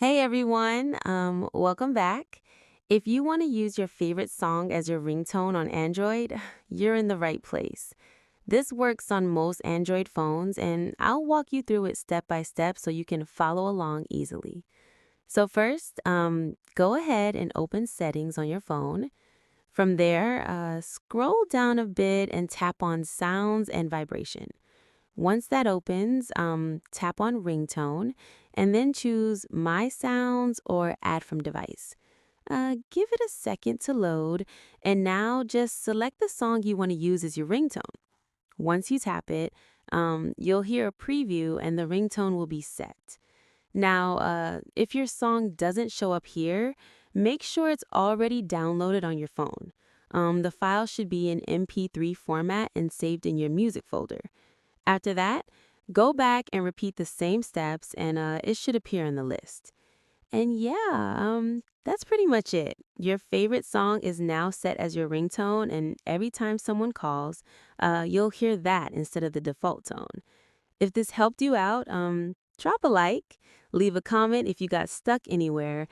Hey everyone, welcome back. If you want to use your favorite song as your ringtone on Android, you're in the right place. This works on most Android phones, and I'll walk you through it step by step so you can follow along easily. So, first, go ahead and open Settings on your phone. From there, scroll down a bit and tap on Sounds and Vibration. Once that opens, tap on Ringtone and then choose My Sounds or Add from Device. Give it a second to load, and now just select the song you want to use as your ringtone. Once you tap it, you'll hear a preview and the ringtone will be set. Now, if your song doesn't show up here, make sure it's already downloaded on your phone. The file should be in MP3 format and saved in your music folder. After that, go back and repeat the same steps, and it should appear in the list. And yeah, that's pretty much it. Your favorite song is now set as your ringtone, and every time someone calls, you'll hear that instead of the default tone. If this helped you out, drop a like, leave a comment if you got stuck anywhere,